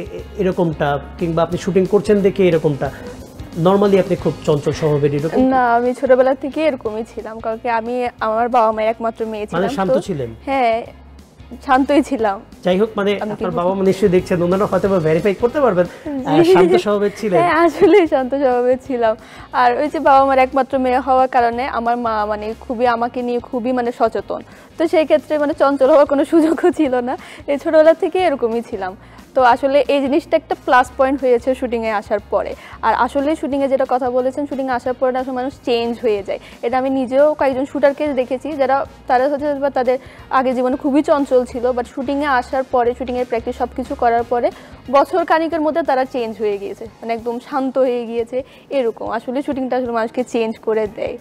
এরকমটা, কিংবা আপনি শুটিং করছেন দেখে এরকমটা? নর্মালি আপনি খুব চঞ্চল স্বভাবের এরকম? না, আমি ছোটবেলা থেকে এরকমই ছিলাম, কারণ কি আমি আমার বাবা মায়ের একমাত্র মেয়ে মানে ছিলাম। শান্ত তো ছিলেন? হ্যাঁ, শান্তই ছিলাম। যাই হোক, মানে আপনার বাবা মা নিশ্চয়ই দেখছেন, ওনারা হয়তো ভেরিফাই করতে পারবেন শান্ত স্বভাবের ছিলেন। হ্যাঁ, আসলে শান্ত স্বভাবের ছিলাম। আর ওই যে বাবা মার একমাত্র মেয়ে হওয়ার কারণে আমার মা মানে খুবই আমাকে নিয়ে খুবই মানে সচেতন। তো সেই ক্ষেত্রে মানে চঞ্চল হওয়ার কোনো সুযোগও ছিল না, এই ছোটবেলা থেকে এরকমই ছিলাম। তো আসলে এই জিনিসটা একটা প্লাস পয়েন্ট হয়েছে শুটিংয়ে আসার পরে। আর আসলে শুটিংয়ে যেটা কথা বলেছেন, শুটিংয়ে আসার পরে আসলে মানুষ চেঞ্জ হয়ে যায়। এটা আমি নিজেও কয়েকজন শুটারকে দেখেছি, তারা হচ্ছে বা তাদের আগে জীবনে খুবই চঞ্চল ছিল, বাট শুটিংয়ে আসার পরে, শুটিংয়ের প্র্যাকটিস সব কিছু করার পরে বছর খানিকের মধ্যে তারা চেঞ্জ হয়ে গিয়েছে, মানে একদম শান্ত হয়ে গিয়েছে। এরকম আসলে শুটিংটা আসলে মানুষকে চেঞ্জ করে দেয়।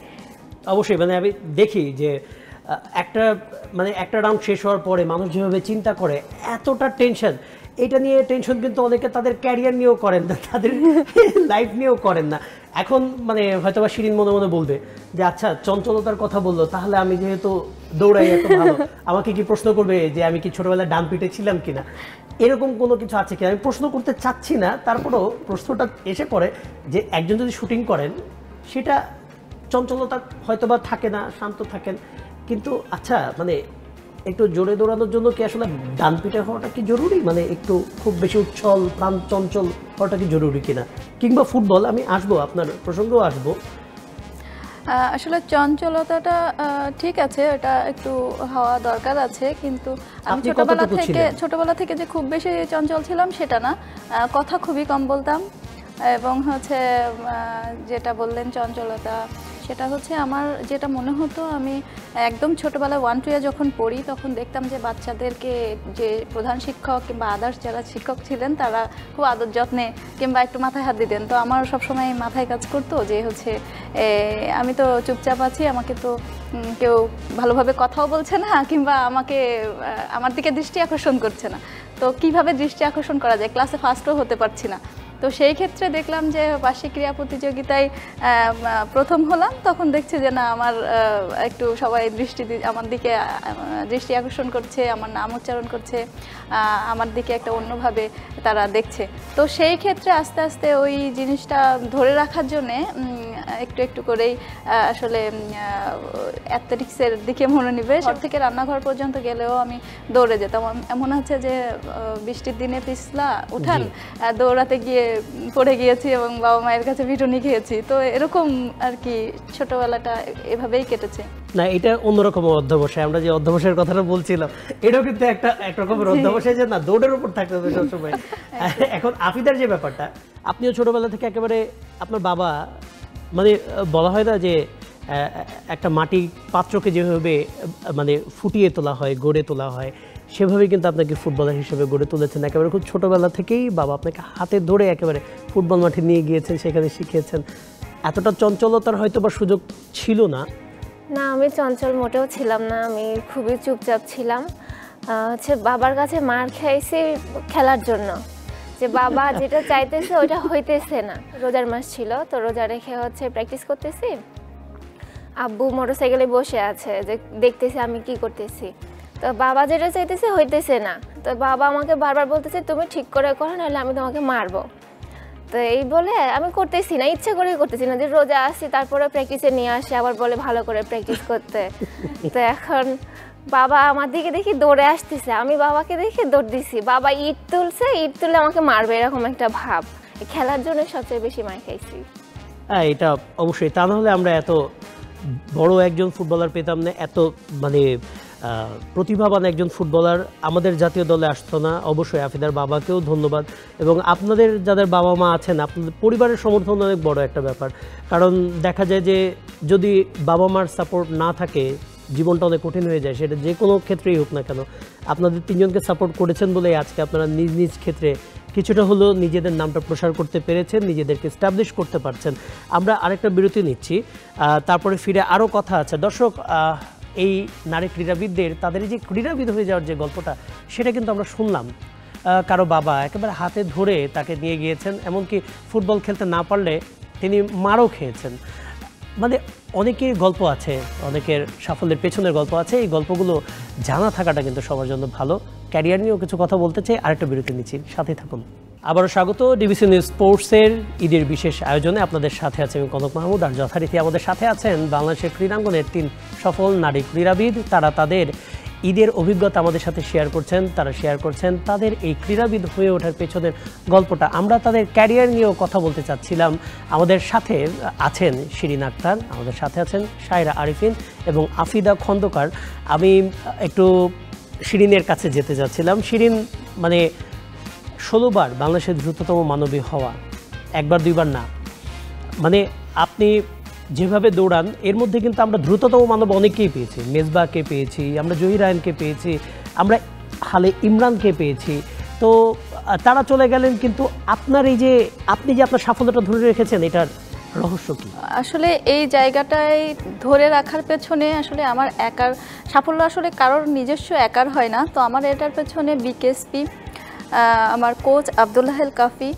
অবশ্যই, মানে আমি দেখি যে একটা রাউন্ড শেষ হওয়ার পরে মানুষ যেভাবে চিন্তা করে, এতটা টেনশন, এটা নিয়ে টেনশন কিন্তু অনেকে তাদের ক্যারিয়ার নিয়েও করেন না, তাদের লাইফ নিয়েও করেন না। এখন মানে হয়তো বা শিরিন মনে মনে বলবে যে আচ্ছা, চঞ্চলতার কথা বললো, তাহলে আমি যেহেতু দৌড়াই এত ভালো, আমাকে কি প্রশ্ন করবে যে আমি কি ছোটবেলায় ডান পিঠে ছিলাম কিনা, এরকম কোনো কিছু আছে কিনা? আমি প্রশ্ন করতে চাচ্ছি না, তারপরেও প্রশ্নটা এসে পড়ে যে একজন যদি শুটিং করেন, সেটা চঞ্চলতা হয়তো বা থাকে না, শান্ত থাকেন, কিন্তু আচ্ছা মানে একটু জোরে দৌড়ানোর জন্য কি আসলে ডান পিঠে হওয়াটা কি জরুরি? মানে একটু খুব বেশি উচ্ছল প্রাণ চঞ্চল হওয়াটা কি জরুরি কিনা? কিংবা ফুটবল, আমি আসবো, আপনার প্রসঙ্গেও আসবো। আসলে চঞ্চলতাটা ঠিক আছে, এটা একটু হওয়া দরকার আছে, কিন্তু আমি আপনি কতটুকু ছিলেন? ছোটবেলা থেকে যে খুব বেশি চঞ্চল ছিলাম সেটা না। কথা খুবই কম বলতাম, এবং হচ্ছে যেটা বললেন চঞ্চলতা, সেটা হচ্ছে আমার যেটা মনে হতো, আমি একদম ছোটোবেলায় 1-2 যখন পড়ি, তখন দেখতাম যে বাচ্চাদেরকে যে প্রধান শিক্ষক কিংবা আদার্স যারা শিক্ষক ছিলেন, তারা খুব আদর যত্নে কিংবা একটু মাথায় হাত দিতেন। তো আমার সবসময় মাথায় কাজ করতো যে হচ্ছে আমি তো চুপচাপ আছি, আমাকে তো কেউ ভালোভাবে কথাও বলছে না, কিংবা আমার দিকে দৃষ্টি আকর্ষণ করছে না। তো কিভাবে দৃষ্টি আকর্ষণ করা যায়, ক্লাসে ফার্স্টও হতে পারছি না। তো সেই ক্ষেত্রে দেখলাম যে বার্ষিক ক্রীড়া প্রতিযোগিতায় প্রথম হলাম, তখন দেখছি যে না, আমার একটু সবাই আমার দিকে দৃষ্টি আকর্ষণ করছে, আমার নাম উচ্চারণ করছে, আমার দিকে একটা অন্যভাবে তারা দেখছে। তো সেই ক্ষেত্রে আস্তে আস্তে ওই জিনিসটা ধরে রাখার জন্যে একটু একটু করেই আসলে অ্যাথলেটিক্সের দিকে মনোনিবেশ। ঘর থেকে রান্নাঘর পর্যন্ত গেলেও আমি দৌড়ে যেতাম। এমন হচ্ছে যে বৃষ্টির দিনে পিছলা উঠান, দৌড়াতে গিয়ে পড়ে গিয়েছি এবং বাবা মায়ের কাছে পিটুনি খেয়েছি। তো এরকম আর কি ছোটবেলাটা এভাবেই কেটেছে। না, এটা অন্যরকম অধ্যবসায়। আমরা যে অধ্যবসায়ের কথাটা বলছিলাম, এটাও কিন্তু একটা রকমের অধ্যবসায়, যে না দৌড়ের উপর থাকতে হবে সবসময়। এখন আফিদার যে ব্যাপারটা, আপনিও ছোটবেলা থেকে একেবারে আপনার বাবা, মানে বলা হয় না যে একটা মাটির পাত্রকে যেভাবে মানে ফুটিয়ে তোলা হয়, গড়ে তোলা হয়, সেভাবেই কিন্তু আপনাকে ফুটবলার হিসেবে গড়ে তুলেছেন। একেবারে খুব ছোটোবেলা থেকেই বাবা আপনাকে হাতে ধরে একেবারে ফুটবল মাঠে নিয়ে গিয়েছেন, সেখানে শিখিয়েছেন। এতটা চঞ্চলতার হয়তো বা সুযোগ ছিল না। না, আমি চঞ্চল মোটেও ছিলাম না, আমি খুবই চুপচাপ ছিলাম। হচ্ছে বাবার কাছে মার খাইছি খেলার জন্য, যে বাবা যেটা চাইতেছে ওটা হইতেছে না। রোজার মাস ছিল, তো রোজা রেখে হচ্ছে প্র্যাকটিস করতেছি, আব্বু মোটরসাইকেলে বসে আছে, যে দেখতেছে আমি কি করতেছি। তো বাবা যেটা চাইতেছে হইতেছে না, তো বাবা আমাকে বারবার বলতেছে তুমি ঠিক করে করো, নাহলে আমি তোমাকে মারবো। তো এই বলে আমি করতেছি না, ইচ্ছা করে করতেছি না, যে রোজা আসছি তারপরে প্র্যাকটিসে নিয়ে আসে, আবার বলে ভালো করে প্র্যাকটিস করতে। তো এখন বাবা আমার দিকে দেখি দৌড়ে আসতেছে, আমি বাবাকে দেখে দৌড় দিছি, বাবা ইট তুলছে, ইট তুলে আমাকে মারবে, এরকম একটা ভাব। খেলার জন্য সবচেয়ে বেশি মার খাইছি। হ্যাঁ, এটা অবশ্যই, তা নাহলে আমরা এত বড় একজন ফুটবলার পেতাম না, এত মানে প্রতিভাবান একজন ফুটবলার আমাদের জাতীয় দলে আসতো না। অবশ্যই আফিদার বাবাকেও ধন্যবাদ, এবং আপনাদের যাদের বাবা মা আছেন আপনাদের পরিবারের সমর্থন অনেক বড় একটা ব্যাপার। কারণ দেখা যায় যে যদি বাবা মার সাপোর্ট না থাকে জীবনটা অনেক কঠিন হয়ে যায়, সেটা যে কোনো ক্ষেত্রেই হোক না কেন। আপনাদের তিনজনকে সাপোর্ট করেছেন বলেই আজকে আপনারা নিজ নিজ ক্ষেত্রে কিছুটা হলেও নিজেদের নামটা প্রসার করতে পেরেছেন, নিজেদেরকে এস্টাবলিশ করতে পারছেন। আমরা আরেকটা বিরতি নিচ্ছি, তারপরে ফিরে আরও কথা আছে। দর্শক, এই নারী ক্রীড়াবিদদের তাদের এই যে ক্রীড়াবিদ হয়ে যাওয়ার যে গল্পটা সেটা কিন্তু আমরা শুনলাম। কারো বাবা একেবারে হাতে ধরে তাকে নিয়ে গিয়েছেন, এমনকি ফুটবল খেলতে না পারলে তিনি মারও খেয়েছেন। মানে অনেকের গল্প আছে, অনেকের সাফল্যের পেছনের গল্প আছে। এই গল্পগুলো জানা থাকাটা কিন্তু সবার জন্য ভালো। ক্যারিয়ার নিয়েও কিছু কথা বলতে চাই, আরেকটা বিরতি নিচ্ছি, সাথে থাকুন। আবারও স্বাগত ডিবিসি নিউজ স্পোর্টসের ঈদের বিশেষ আয়োজনে। আপনাদের সাথে আছে আমি কনক মাহমুদ, আর যথারীতি আমাদের সাথে আছেন বাংলাদেশের ক্রীড়াঙ্গনের 3 সফল নারী ক্রীড়াবিদ। তারা তাদের ঈদের অভিজ্ঞতা আমাদের সাথে শেয়ার করছেন। তারা শেয়ার করছেন তাদের এই ক্রীড়াবিদ হয়ে ওঠার পেছনের গল্পটা। আমরা তাদের ক্যারিয়ার নিয়েও কথা বলতে চাচ্ছিলাম। আমাদের সাথে আছেন শিরিন আক্তার, আমাদের সাথে আছেন শায়রা আরিফিন এবং আফিদা খন্দকার। আমি একটু শিরিনের কাছে যেতে যাচ্ছিলাম। শিরিন, মানে 16 বার বাংলাদেশের দ্রুততম মানবী হওয়া, একবার দুইবার না, মানে আপনি যেভাবে দৌড়ান এর মধ্যে কিন্তু আমরা দ্রুততম মানব অনেককেই পেয়েছি। মেজবাকে পেয়েছি, আমরা জহির রায়নকে পেয়েছি, আমরা হালে ইমরানকে পেয়েছি। তো তারা চলে গেলেন, কিন্তু আপনার এই যে আপনি যে আপনার সাফল্যটা ধরে রেখেছেন, এটার রহস্য কি? আসলে এই জায়গাটায় ধরে রাখার পেছনে আসলে আমার একার সাফল্য আসলে কারোর নিজস্ব একার হয় না। তো আমার এটার পেছনে বিকেএসপি, আমার coach Abdullah Al Kafi,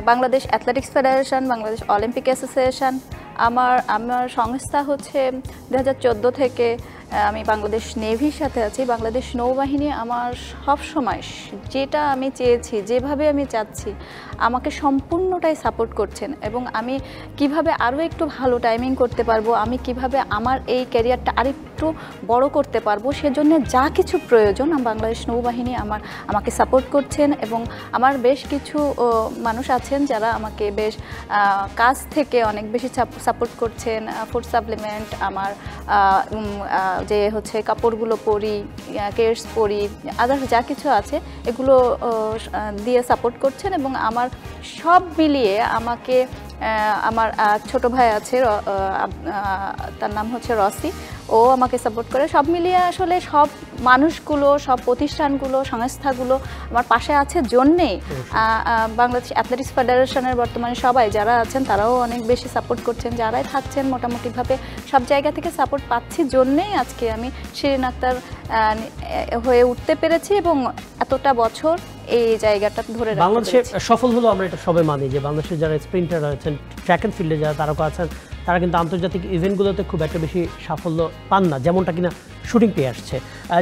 Bangladesh athletics federation, Bangladesh Olympic association, আমার সংস্থা হচ্ছে 2014 থেকে আমি বাংলাদেশ নেভির সাথে আছি। বাংলাদেশ নৌবাহিনী আমার সব সময় যেটা আমি চেয়েছি, যেভাবে আমি চাচ্ছি, আমাকে সম্পূর্ণটাই সাপোর্ট করছেন। এবং আমি কিভাবে আরও একটু ভালো টাইমিং করতে পারবো, আমি কিভাবে আমার এই ক্যারিয়ারটা আরেকটু বড় করতে পারবো, সেজন্য যা কিছু প্রয়োজন বাংলাদেশ নৌবাহিনী আমাকে সাপোর্ট করছেন। এবং আমার বেশ কিছু মানুষ আছেন যারা আমাকে বেশ কাজ থেকে অনেক বেশি সাপোর্ট করছেন। ফুড সাপ্লিমেন্ট, আমার যে হচ্ছে কাপড়গুলো পরি, কেয়ার্স পরি, আদার্স যা কিছু আছে এগুলো দিয়ে সাপোর্ট করছেন। এবং আমার সব মিলিয়ে আমাকে আমার ছোট ভাই আছে, তার নাম হচ্ছে রসি, ও আমাকে সাপোর্ট করে। সব মিলিয়ে আসলে সব মানুষগুলো, সব প্রতিষ্ঠানগুলো, সংস্থাগুলো আমার পাশে আছে জন্যেই বাংলাদেশ অ্যাথলেটিক্স ফেডারেশনের বর্তমানে সবাই যারা আছেন তারাও অনেক বেশি সাপোর্ট করছেন। যারাই থাকছেন মোটামুটিভাবে সব জায়গা থেকে সাপোর্ট পাচ্ছি জন্যেই আজকে আমি শিরিন আক্তার হয়ে উঠতে পেরেছি এবং এতটা বছর এই জায়গাটা ধরে রাখতে পেরেছি। বাংলাদেশে সফল হলো, আমরা এটা সবাই মানি যে বাংলাদেশের যারা স্প্রিন্টার আছেন, ট্র্যাক অ্যান্ড ফিল্ডে যারা তারকা আছেন, তারা কিন্তু আন্তর্জাতিক ইভেন্টগুলোতে খুব একটা বেশি সাফল্য পান না, যেমনটা কিনা শুটিং পেয়ে আসছে,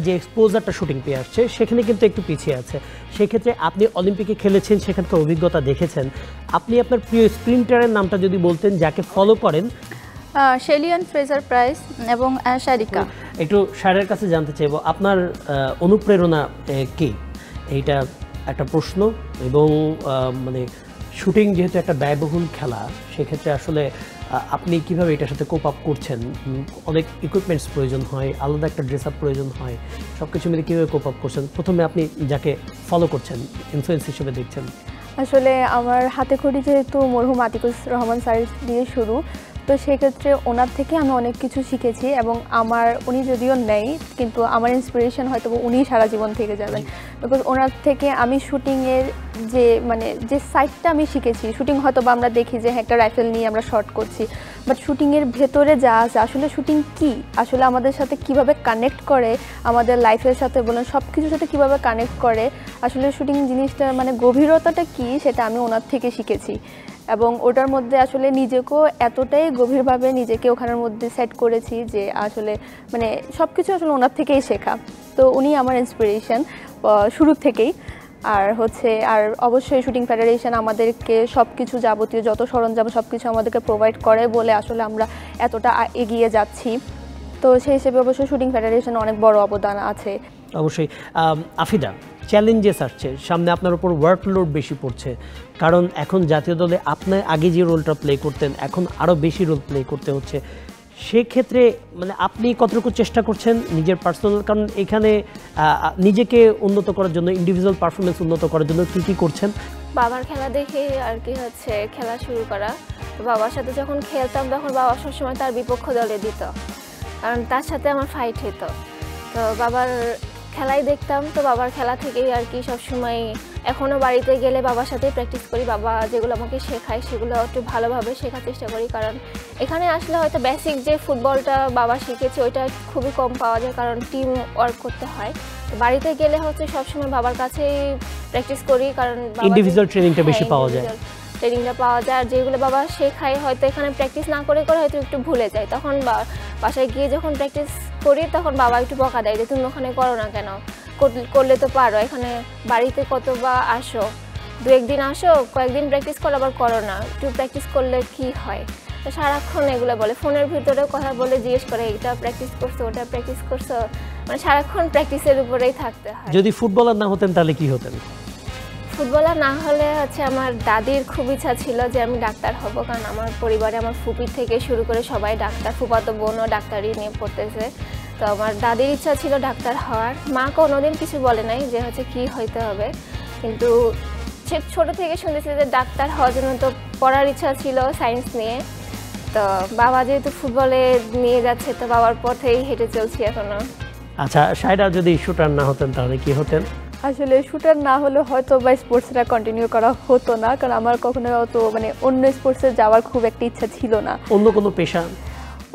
যে এক্সপোজারটা শুটিং পেয়ে আসছে সেখানে কিন্তু একটু পিছিয়ে আছে। সেক্ষেত্রে আপনি অলিম্পিকে খেলেছেন, সেখানকার অভিজ্ঞতা দেখেছেন, আপনি আপনার প্রিয় স্প্রিন্টারের নামটা যদি বলতেন যাকে ফলো করেন। শেলিয়ান ফ্রেজার প্রাইস এবং শারিকা। একটু শায়রার কাছে জানতে চাইবো আপনার অনুপ্রেরণা কে, এইটা একটা প্রশ্ন। এবং মানে শুটিং যেহেতু একটা ব্যয়বহুল খেলা, সেক্ষেত্রে আসলে আপনি কিভাবে এটার সাথে কোপ আপ করছেন? অনেক ইকুইপমেন্টস প্রয়োজন হয়, আলাদা একটা ড্রেস আপ প্রয়োজন হয়, সব কিছু মিলে কীভাবে কোপ আপ করছেন? প্রথমে আপনি যাকে ফলো করছেন, ইনফ্লুয়েন্স হিসেবে দেখছেন। আসলে আমার হাতে খড়ি যেহেতু মরহুম আতিকুর রহমান স্যার দিয়ে শুরু, তো সেক্ষেত্রে ওনার থেকে আমি অনেক কিছু শিখেছি। এবং উনি যদিও নেই, কিন্তু আমার ইন্সপিরেশন হয়তো উনি সারা জীবন থেকে যাবেন। বিকজ ওনার থেকে আমি শুটিংয়ের যে সাইডটা আমি শিখেছি। শুটিং হয়তো বা আমরা দেখি যে একটা রাইফেল নিয়ে আমরা শট করছি, বাট শুটিংয়ের ভেতরে যা আছে, আসলে শুটিং কি, আসলে আমাদের সাথে কিভাবে কানেক্ট করে, আমাদের লাইফের সাথে বলেন সব কিছুর সাথে কীভাবে কানেক্ট করে, আসলে শুটিং জিনিসটা গভীরতাটা কি, সেটা আমি ওনার থেকে শিখেছি। এবং ওটার মধ্যে আসলে নিজেকেও এতটাই গভীরভাবে নিজেকে ওখানের মধ্যে সেট করেছি যে আসলে সব কিছু আসলে ওনার থেকেই শেখা। তো উনি আমার ইন্সপিরেশন শুরু থেকেই। আর অবশ্যই শুটিং ফেডারেশন আমাদেরকে সব কিছু যাবতীয় যত সরঞ্জাম সব কিছু আমাদেরকে প্রোভাইড করে বলে আসলে আমরা এতটা এগিয়ে যাচ্ছি। তো সেই হিসেবে অবশ্যই শুটিং ফেডারেশন অনেক বড় অবদান আছে। অবশ্যই। আফিদা, চ্যালেঞ্জেস আসছে সামনে, আপনার উপর ওয়ার্কলোড বেশি পড়ছে, কারণ এখন জাতীয় দলে আপনার আগে যে রোলটা প্লে করতেন এখন আরও বেশি রোল প্লে করতে হচ্ছে। সেক্ষেত্রে মানে আপনি কতটুকু চেষ্টা করছেন নিজের পার্সোনাল, কারণ এখানে নিজেকে উন্নত করার জন্য, ইন্ডিভিজুয়াল পারফরমেন্স উন্নত করার জন্য কী কী করছেন? বাবার খেলা দেখে আর কি হচ্ছে খেলা শুরু করা। বাবার সাথে যখন খেলতাম তখন বাবা সবসময় তার বিপক্ষ দলে দিত, কারণ তার সাথে আমার ফাইট হতো। তো বাবার খেলাই দেখতাম, তো বাবার খেলা থেকেই আর কি সবসময় এখনও বাড়িতে গেলে বাবার সাথেই প্র্যাকটিস করি। বাবা যেগুলো আমাকে শেখায় সেগুলো একটু ভালোভাবে শেখার চেষ্টা করি, কারণ এখানে আসলে হয়তো বেসিক যে ফুটবলটা বাবা শিখেছে ওইটা খুবই কম পাওয়া যায়, কারণ টিম ওয়ার্ক করতে হয়। বাড়িতে গেলে হচ্ছে সবসময় বাবার কাছেই প্র্যাকটিস করি, কারণ ইন্ডিভিজুয়াল ট্রেনিংটা বেশি পাওয়া যায়, ট্রেনিংটা পাওয়া যায়। আর যেগুলো বাবা শেখায় হয়তো এখানে প্র্যাকটিস না করে করে হয়তো একটু ভুলে যায়, তখন বাসায় গিয়ে যখন প্র্যাকটিস করি তখন বাবা একটু বকা দেয় যে তুমি ওখানে করো না কেন, করলে তো পারো, এখানে বাড়িতে কত বা আসো, 2-1 দিন আসো, কয়েকদিন প্র্যাকটিস করো আবার করো না, একটু প্র্যাকটিস করলে কি হয়। তো সারাক্ষণ এগুলো বলে, ফোনের ভিতরেও কথা বলে জিজ্ঞেস করে এটা প্র্যাকটিস করছো ওটা প্র্যাকটিস করছো, মানে সারাক্ষণ প্র্যাকটিসের উপরেই থাকতে হয়। যদি ফুটবলার না হতেন তাহলে কি হতেন? ফুটবলার না হলে হচ্ছে আমার দাদির খুব ইচ্ছা ছিল যে আমি ডাক্তার হব, কারণ আমার পরিবারে আমার ফুপি থেকে শুরু করে সবাই ডাক্তার, ফুফাতো বোনও ডাক্তারি নিয়ে পড়তেছে। তো আমার দাদির ইচ্ছা ছিল ডাক্তার হওয়ার। মা কোনোদিন কিছু বলে নাই যে হচ্ছে কি হইতে হবে, কিন্তু সে ছোটো থেকে শুনেছি যে ডাক্তার হওয়ার জন্য তো পড়ার ইচ্ছা ছিল সায়েন্স নিয়ে। তো বাবা যেহেতু ফুটবলে নিয়ে যাচ্ছে তো বাবার পথেই হেঁটে চলছি এখনো। আচ্ছা, সাইরা যদি শুটার না হতেন তাহলে কি হতেন? আসলে শুটার না হলে হয়তো বা স্পোর্টসটা কন্টিনিউ করা হতো না, কারণ আমার কখনো অত মানে অন্য স্পোর্টসে যাওয়ার খুব একটা ইচ্ছা ছিল না। অন্য কোনো পেশা?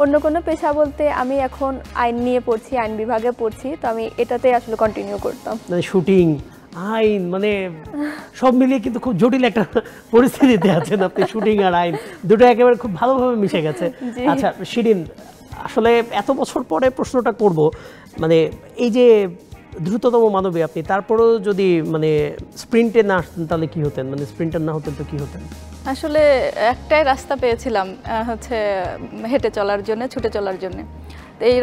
অন্য কোনো পেশা বলতে আমি এখন আইন নিয়ে পড়ছি, আইন বিভাগে পড়ছি, তো আমি এটাতে আসলে কন্টিনিউ করতাম। মানে শুটিং, আইন, মানে সব মিলিয়ে কিন্তু খুব জটিল একটা পরিস্থিতিতে আছেন আপনি। শুটিং আর আইন দুটো একেবারে খুব ভালোভাবে মিশে গেছে। আচ্ছা শিরিন, আসলে এত বছর পরে প্রশ্নটা করব, মানে এই যে দ্রুততম মানবী আপনি, তারপরেও যদি মানে স্প্রিন্টে না আসতেন তাহলে কি হতেন? মানে স্প্রিন্টার না হতেন তো কি হতেন? আসলে একটাই রাস্তা পেয়েছিলাম, হচ্ছে হেঁটে চলার জন্য, ছুটে চলার জন্য। তো এই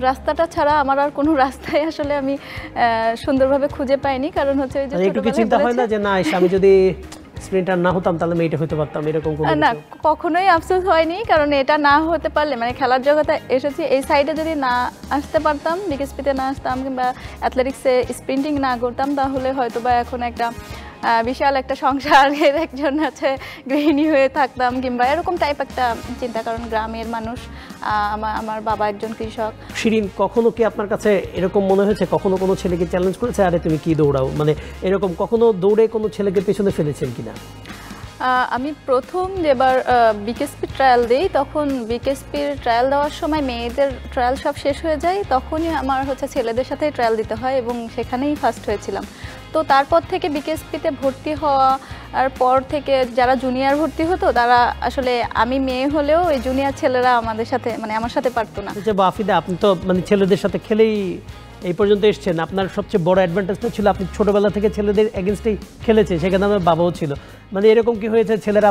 রাস্তাটা ছাড়া আমার আর কোনো রাস্তায় আসলে আমি সুন্দরভাবে খুঁজে পাইনি, কারণ হচ্ছে ওই যে একটু কি চিন্তা হয় না যে না আমি যদি স্প্রিন্টার না হতাম তাহলে আমি এটা হতে পারতাম, এরকম কোনো? না, কখনোই আফসোস হয়নি, কারণ এটা না হতে পারলে মানে খেলার জগতে এসেছি, এই সাইডে যদি না আসতে পারতাম, বিকেএসপিতে না আসতাম কিংবা অ্যাথলেটিক্সে স্প্রিন্টিং না করতাম, তাহলে হয়তো বা এখন একটা বিশাল একটা সংসারের একজন আছে গৃহিণী হয়ে থাকতাম, কিংবা এরকম টাইপ একটা চিন্তা, কারণ গ্রামের মানুষ, আমার বাবা একজন কৃষক। শিরিন, কখনো কি আপনার কাছে এরকম মনে হয়েছে, কখনো কোনো ছেলেকে চ্যালেঞ্জ করেছে আরে তুমি কি দৌড়াও, মানে এরকম কখনো দৌড়ে কোনো ছেলেকে পেছনে ফেলেছেন কিনা? আমি প্রথম যেবার বিকেএসপি ট্রায়াল দিই, তখন বিকেএসপির ট্রায়াল দেওয়ার সময় মেয়েদের ট্রায়াল সব শেষ হয়ে যায়, তখনই আমার হচ্ছে ছেলেদের সাথেই ট্রায়াল দিতে হয় এবং সেখানেই ফার্স্ট হয়েছিলাম। তো তারপর থেকে বিকেএসপিতে ভর্তি হওয়ার পর থেকে যারা জুনিয়র ভর্তি হতো তারা আসলে, আমি মেয়ে হলেও এই জুনিয়র ছেলেরা আমাদের সাথে মানে আমার সাথে পারতো না। আচ্ছা বাফিদা, আপনি তো মানে ছেলেদের সাথে খেলেই এই পর্যন্ত এসছেন, আপনার সবচেয়ে বড় অ্যাডভান্টেজটা ছিল আপনি ছোটবেলা থেকে ছেলেদের এগেনস্টেই খেলেছে, সেখানে আমার বাবাও ছিল। মানে এরকম কি হয়েছে ছেলেরা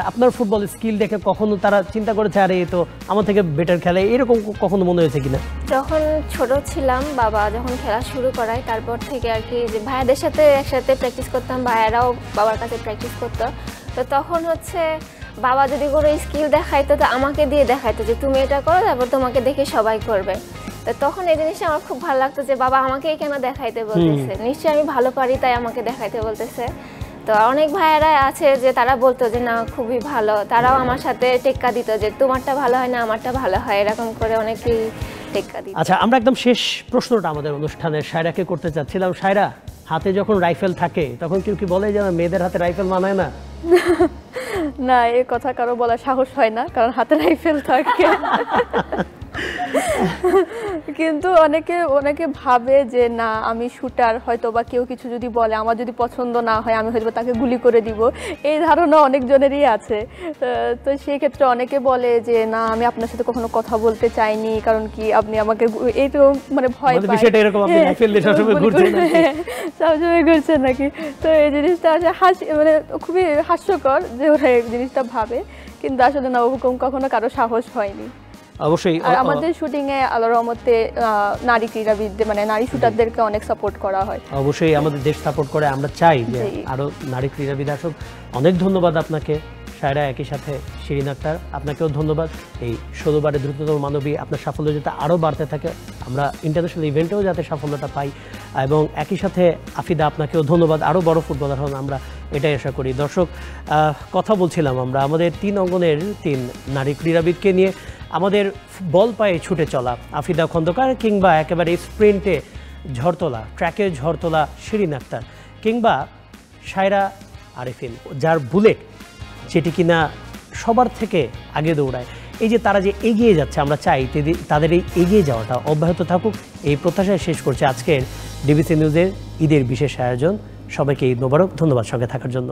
আপনার ফুটবল স্কিল দেখে কখনো তারা চিন্তা করেছে আরে তো আমার থেকে বেটার খেলে, এরকম কখনো মনে হয়েছে কিনা? যখন ছোট ছিলাম বাবা যখন খেলা শুরু করায় তারপর থেকে আর কি যে ভাইয়াদের সাথে একসাথে প্র্যাকটিস করতাম, ভাইয়ারাও বাবার কাছে প্র্যাকটিস করতো। তো তখন হচ্ছে বাবা যদি কোনো স্কিল দেখাইতো তো আমাকে দিয়ে দেখাইতো যে তুমি এটা করো, তারপর তোমাকে দেখে সবাই করবে। তো তখন এই জিনিসটা আমার খুব ভালো লাগতো যে বাবা আমাকে কেন দেখাইতে বলতেছে, নিশ্চয়ই আমি ভালো পারি তাই আমাকে দেখাইতে বলতেছে। তো অনেক ভাইয়েরা আছে যে তারা বলতো যে না খুবই ভালো, তারাও আমার সাথে টেক্কা দিত যে তোমারটা ভালো হয় না আমারটা ভালো হয়, এরকম করে অনেকেই টেক্কা দিত। আচ্ছা, আমরা একদম শেষ প্রশ্নটা আমাদের অনুষ্ঠানের সায়রাকে করতে চাচ্ছিলাম। সায়রা, হাতে যখন রাইফেল থাকে তখন কেউ কি বলে যে মেয়েদের হাতে রাইফেল মানায় না? না, এই কথা কারো বলার সাহস হয় না, কারণ হাতে রাইফেল থাকে। কিন্তু অনেকে ভাবে যে না আমি শুটার, হয়তো বা কেউ কিছু যদি বলে আমার যদি পছন্দ না হয় আমি হয়তো তাকে গুলি করে দিব, এই ধারণা অনেকজনেরই আছে। তো সেই ক্ষেত্রে অনেকে বলে যে না আমি আপনার সাথে কখনো কথা বলতে চাইনি, কারণ কি আপনি আমাকে এই তো মানে ভয় পায়, বিষয়টা এরকম আপনি রাইফেল দিয়ে সবসময় ঘুরছেন নাকি? সবসময় ঘুরছেন নাকি? তো এই জিনিসটা আসলে মানে খুবই হাস্যকর যে ওরা এই জিনিসটা ভাবে, কিন্তু আসলে না ওরকম কখনো কারো সাহস হয়নি। অবশ্যই। আর আমাদের শুটিং এ আল্লাহর রহমতে নারী ক্রীড়াবিদদের মানে নারী শুটারদেরকে অনেক সাপোর্ট করা হয়। অবশ্যই আমাদের দেশ সাপোর্ট করে, আমরা চাই যে আরো নারী ক্রীড়াবিদ আসুক। অনেক ধন্যবাদ আপনাকে সায়রা, একই সাথে শিরিন আক্তার, আপনাকেও ধন্যবাদ। এই 16 বারের দ্রুততম মানবী, আপনার সাফল্য যাতে আরও বাড়তে থাকে, আমরা ইন্টারন্যাশনাল ইভেন্টেও যাতে সাফল্যটা পাই, এবং একই সাথে আফিদা আপনাকেও ধন্যবাদ, আরও বড় ফুটবলার হন, আমরা এটাই আশা করি। দর্শক, কথা বলছিলাম আমরা আমাদের 3 অঙ্গনের 3 নারী ক্রীড়াবিদকে নিয়ে। আমাদের বল পায়ে ছুটে চলা আফিদা খন্দকার, কিংবা একেবারে স্প্রিন্টে ঝড় তোলা, ট্র্যাকে ঝড় তোলা শিরিন আক্তার, কিংবা সায়রা আরেফিন, যার বুলেট যেটি কিনা সবার থেকে আগে দৌড়ায়, এই যে তারা যে এগিয়ে যাচ্ছে, আমরা চাই তাদের এই এগিয়ে যাওয়াটা অব্যাহত থাকুক, এই প্রত্যাশায় শেষ করছে আজকের ডিবিসি নিউজের ঈদের বিশেষ আয়োজন। সবাইকে ঈদ মোবারক, ধন্যবাদ সঙ্গে থাকার জন্য।